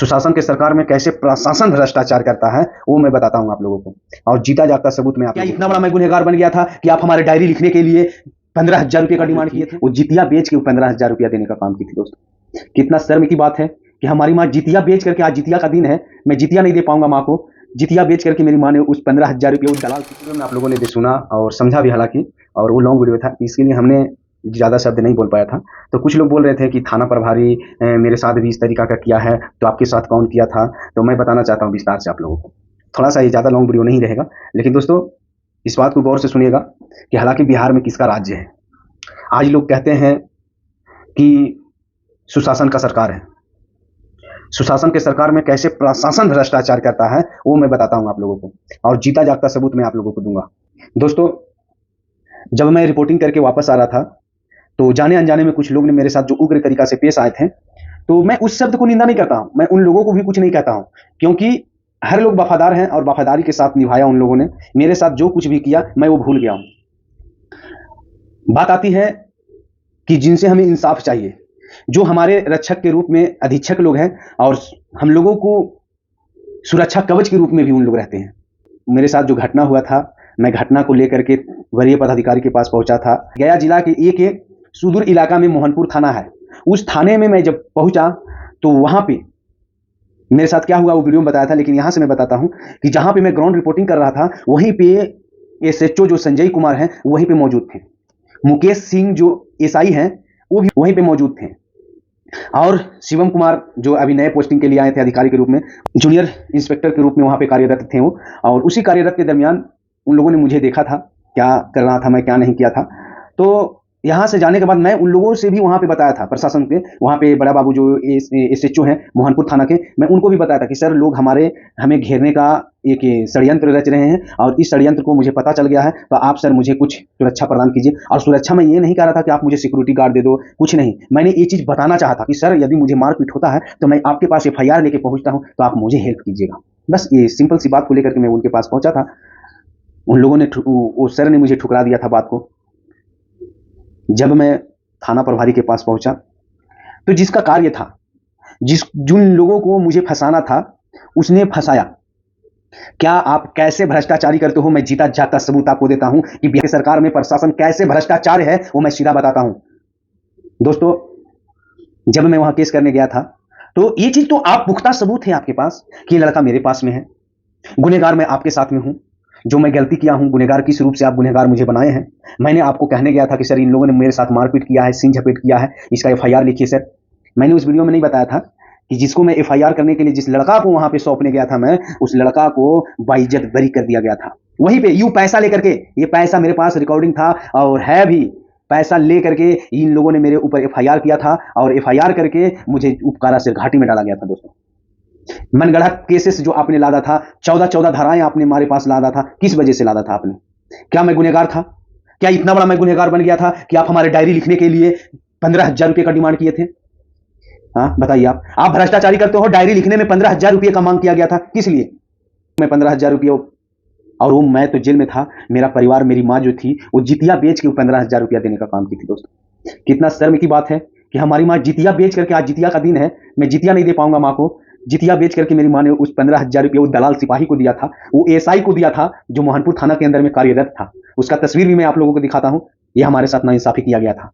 सुशासन के सरकार में कैसे प्रशासन भ्रष्टाचार करता है वो मैं बताता हूं आप लोगों को, और जीता जागता सबूत मैं क्या इतना बड़ा मैं गुनहगार बन गया था कि आप हमारे डायरी लिखने के लिए 15,000 रुपये का डिमांड किए थे। वो जितिया बेच के 15,000 रुपया देने का काम की थी दोस्तों। कितना शर्म की बात है कि हमारी माँ जितिया बेच करके, आज जितिया का दिन है, मैं जितिया नहीं दे पाऊंगा माँ को, जितिया बेच करके मेरी माँ ने उस 15,000 रुपये उस दलाल की। आप लोगों ने भी सुना और समझा भी हालांकि, और वो लॉन्ग वीडियो था, इसके लिए हमने ज़्यादा शब्द नहीं बोल पाया था। तो कुछ लोग बोल रहे थे कि थाना प्रभारी मेरे साथ भी इस तरीका का किया है, तो आपके साथ कौन किया था? तो मैं बताना चाहता हूँ विस्तार से आप लोगों को। थोड़ा सा ये ज़्यादा लॉन्ग वीडियो नहीं रहेगा, लेकिन दोस्तों इस बात को गौर से सुनिएगा कि हालांकि बिहार में किसका राज्य है। आज लोग कहते हैं कि सुशासन का सरकार है, सुशासन के सरकार में कैसे प्रशासन भ्रष्टाचार करता है वो मैं बताता हूँ आप लोगों को, और जीता जागता सबूत मैं आप लोगों को दूंगा। दोस्तों जब मैं रिपोर्टिंग करके वापस आ रहा था तो जाने अनजाने में कुछ लोग ने मेरे साथ जो उग्र तरीका से पेश आए थे, तो मैं उस शब्द को निंदा नहीं करता हूं, मैं उन लोगों को भी कुछ नहीं कहता हूं, क्योंकि हर लोग वफादार हैं और वफादारी के साथ निभाया उन लोगों ने। मेरे साथ जो कुछ भी किया मैं वो भूल गया हूं। बात आती है कि जिनसे हमें इंसाफ चाहिए, जो हमारे रक्षक के रूप में अधीक्षक लोग हैं और हम लोगों को सुरक्षा कवच के रूप में भी उन लोग रहते हैं। मेरे साथ जो घटना हुआ था, मैं घटना को लेकर के वरीय पदाधिकारी के पास पहुंचा था। गया जिला के एक सुदूर इलाका में मोहनपुर थाना है, उस थाने में मैं जब पहुंचा तो वहां पे मेरे साथ क्या हुआ वो वीडियो में बताया था, लेकिन यहां से मैं बताता हूं कि जहां पे मैं ग्राउंड रिपोर्टिंग कर रहा था वहीं पे एसएचओ जो संजय कुमार हैं वहीं पे मौजूद थे, मुकेश सिंह जो एसआई हैं वो भी वहीं पे मौजूद थे, और शिवम कुमार जो अभी नए पोस्टिंग के लिए आए थे अधिकारी के रूप में, जूनियर इंस्पेक्टर के रूप में वहां पे कार्यरत थे वो। और उसी कार्यरत के दरमियान उन लोगों ने मुझे देखा था क्या कर रहा था मैं, क्या नहीं किया था। तो यहाँ से जाने के बाद मैं उन लोगों से भी वहाँ पे बताया था, प्रशासन के वहाँ पे बड़ा बाबू जो एसएचओ हैं मोहनपुर थाना के, मैं उनको भी बताया था कि सर लोग हमें घेरने का एक षड्यंत्र रच रहे हैं और इस षड्यंत्र को मुझे पता चल गया है, तो आप सर मुझे कुछ सुरक्षा प्रदान कीजिए। और सुरक्षा में ये नहीं कह रहा था कि आप मुझे सिक्योरिटी गार्ड दे दो, कुछ नहीं, मैंने ये चीज़ बताना चाहा था कि सर यदि मुझे मारपीट होता है तो मैं आपके पास FIR लेके पहुँचता हूँ, तो आप मुझे हेल्प कीजिएगा। बस ये सिंपल सी बात को लेकर के मैं उनके पास पहुँचा था। उन लोगों ने, वो सर ने मुझे ठुकरा दिया था बात को। जब मैं थाना प्रभारी के पास पहुंचा तो जिसका कार्य था, जिन लोगों को मुझे फंसाना था उसने फंसाया। क्या आप कैसे भ्रष्टाचारी करते हो मैं जीता जागता सबूत आपको देता हूं कि बिहार सरकार में प्रशासन कैसे भ्रष्टाचार है वो मैं सीधा बताता हूं। दोस्तों जब मैं वहां केस करने गया था तो ये चीज तो आप पुख्ता सबूत है आपके पास कि लड़का मेरे पास में है, गुनहगार मैं आपके साथ में हूं, जो मैं गलती किया हूं गुनहगार किस रूप से आप गुनहगार मुझे बनाए हैं। मैंने आपको कहने गया था कि सर इन लोगों ने मेरे साथ मारपीट किया है, सीन झपेट किया है, इसका FIR लिखिए सर। मैंने उस वीडियो में नहीं बताया था कि जिसको मैं FIR करने के लिए जिस लड़का को वहां पे सौंपने गया था मैं, उस लड़का को बाइज्जत बरी कर दिया गया था। वहीं पे यूं पैसा लेकर के, ये पैसा मेरे पास रिकॉर्डिंग था और है भी, पैसा लेकर के इन लोगों ने मेरे ऊपर FIR किया था और FIR करके मुझे उपकारा से घाटी में डाला गया था। दोस्तों मनगढ़ा केसेस जो आपने लादा था, 14 धाराएं आपने हमारे पास लादा था, किस वजह से लादा था आपने? क्या मैं गुनहगार था? क्या इतना बड़ा मैं गुनहगार बन गया था कि आप हमारे डायरी लिखने के लिए 15,000 रुपये का डिमांड किए थे? हाँ बताइए, आप भ्रष्टाचारी करते हो, डायरी लिखने में 15,000 रुपये का मांग किया गया था, किस लिए? मैं 15,000 रुपये, और वो मैं तो जेल में था, मेरा परिवार, मेरी माँ जो थी वो जितिया बेच के 15,000 रुपया देने का काम की थी। दोस्तों कितना शर्म की बात है कि हमारी माँ जितिया बेच करके, आज जितिया का दिन है, मैं जितिया नहीं दे पाऊंगा माँ को, जितिया बेच करके मेरी माँ ने उस 15,000 रुपये उस दलाल सिपाही को दिया था, वो एसआई को दिया था जो मोहनपुर थाना के अंदर में कार्यरत था। उसका तस्वीर भी मैं आप लोगों को दिखाता हूँ। ये हमारे साथ नाइंसाफी किया गया था।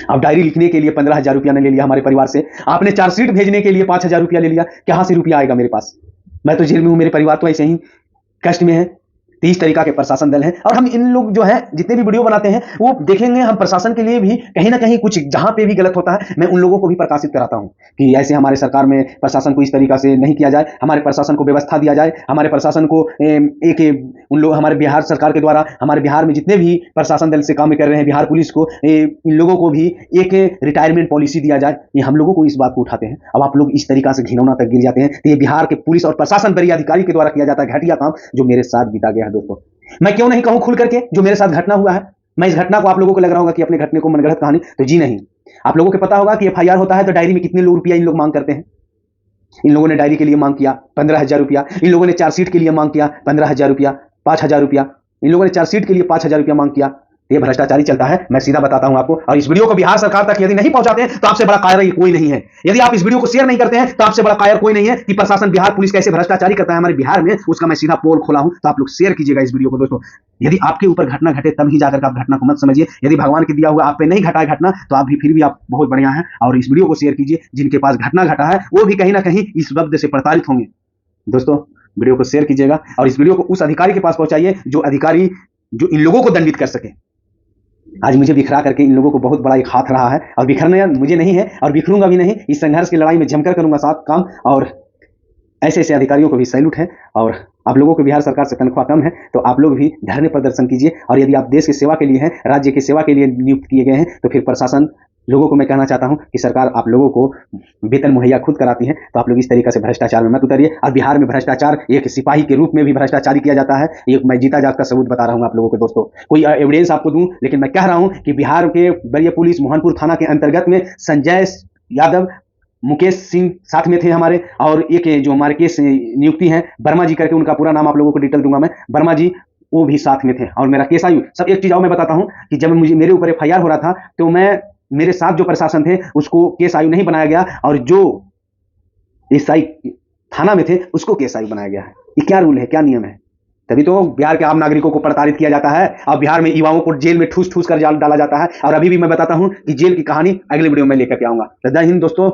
अब डायरी लिखने के लिए 15,000 रुपया ने ले लिया हमारे परिवार से, आपने चार्जशीट भेजने के लिए 5,000 रुपया ले लिया, कहां से रुपया आएगा मेरे पास? मैं तो जेल में हूं, मेरे परिवार तो ऐसे ही कष्ट में है। 30 तरीका के प्रशासन दल हैं, और हम इन लोग जो है जितने भी वीडियो बनाते हैं वो देखेंगे, हम प्रशासन के लिए भी कहीं ना कहीं कुछ जहां पे भी गलत होता है मैं उन लोगों को भी प्रकाशित कराता हूं कि ऐसे हमारे सरकार में प्रशासन को इस तरीका से नहीं किया जाए, हमारे प्रशासन को व्यवस्था दिया जाए, हमारे प्रशासन को उन लोग, हमारे बिहार सरकार के द्वारा हमारे बिहार में जितने भी प्रशासन दल से काम कर रहे हैं, बिहार पुलिस को, इन लोगों को भी एक रिटायरमेंट पॉलिसी दिया जाए। ये हम लोगों को इस बात को उठाते हैं। अब आप लोग इस तरीका से घिनौना तक गिर जाते हैं, तो ये बिहार के पुलिस और प्रशासन वरीय अधिकारी के द्वारा किया जाता है घटिया काम, जो मेरे साथ बीता गया है। दोस्तों मैं क्यों नहीं कहूं खुल करके जो मेरे साथ घटना हुआ है? मैं इस घटना को, आप लोगों को लग रहा होगा कि अपने घटने को मनगढ़ंत कहानी, तो जी नहीं। आप लोगों को पता होगा कि FIR होता है तो डायरी में कितने लोग रुपया इन लोग मांग करते हैं। इन लोगों ने डायरी के लिए मांग किया 15,000 रुपया, इन लोगों ने चार्जशीट के लिए मांग किया 15,000 रुपया, 5,000 रुपया, इन लोगों ने चार्जशीट के लिए 5,000 रुपया मांग किया, ये भ्रष्टाचारी चलता है, मैं सीधा बताता हूं आपको। और इस वीडियो को बिहार सरकार तक यदि नहीं पहुंचाते हैं तो आपसे बड़ा कायर कोई नहीं है। यदि आप इस वीडियो को शेयर नहीं करते हैं तो आपसे बड़ा कायर कोई नहीं है कि प्रशासन बिहार पुलिस कैसे भ्रष्टाचारी करता है हमारे बिहार में, उसका मैं सीधा पोल खोला हूं। तो आप लोग शेयर कीजिएगा इस वीडियो को दोस्तों। यदि आपके ऊपर घटना घटे तब ही जाकर आप घटना को मत समझिए। यदि भगवान के दिया हुआ आप पे नहीं घटा है घटना तो आप भी फिर भी आप बहुत बढ़िया हैं। और इस वीडियो को शेयर कीजिए, जिनके पास घटना घटा है वो भी कहीं ना कहीं इस वक्त से प्रताड़ित होंगे। दोस्तों वीडियो को शेयर कीजिएगा और इस वीडियो को उस अधिकारी के पास पहुंचाइए जो अधिकारी जो इन लोगों को दंडित कर सके। आज मुझे बिखरा करके इन लोगों को बहुत बड़ा एक हाथ रहा है और बिखरना मुझे नहीं है और बिखरूंगा भी नहीं। इस संघर्ष की लड़ाई में जमकर करूंगा साथ काम। और ऐसे ऐसे अधिकारियों को भी सैल्यूट है। और आप लोगों को बिहार सरकार से तनख्वाह कम है तो आप लोग भी धरने प्रदर्शन कीजिए। और यदि आप देश की सेवा के लिए हैं, राज्य की सेवा के लिए नियुक्त किए गए हैं तो फिर प्रशासन लोगों को मैं कहना चाहता हूं कि सरकार आप लोगों को वेतन मुहैया खुद कराती है। तो आप लोग इस तरीके से भ्रष्टाचार में मत उतरिए। और बिहार में भ्रष्टाचार एक सिपाही के रूप में भी भ्रष्टाचारी किया जाता है। ये मैं जीता जागता सबूत बता रहा हूं आप लोगों को दोस्तों। कोई एविडेंस आपको दूं, लेकिन मैं कह रहा हूं कि बिहार के वरीय पुलिस मोहनपुर थाना के अंतर्गत में संजय यादव, मुकेश सिंह साथ में थे हमारे। और एक जो हमारे केस नियुक्ति है वर्मा जी करके, उनका पूरा नाम आप लोगों को डिटेल दूंगा मैं, वर्मा जी वो भी साथ में थे। और मेरा केस आयु सब एक चीज और मैं बताता हूं कि जब मेरे ऊपर FIR हो रहा था तो मैं मेरे साथ जो प्रशासन थे उसको केस आयु नहीं बनाया गया और जो SI थाना में थे उसको केस आयु बनाया गया है। ये क्या रूल है, क्या नियम है? तभी तो बिहार के आम नागरिकों को प्रताड़ित किया जाता है और बिहार में युवाओं को जेल में ठूस ठूस कर डाला जाता है। और अभी भी मैं बताता हूं कि जेल की कहानी अगले वीडियो में लेकर के आऊंगा। जय हिंद दोस्तों।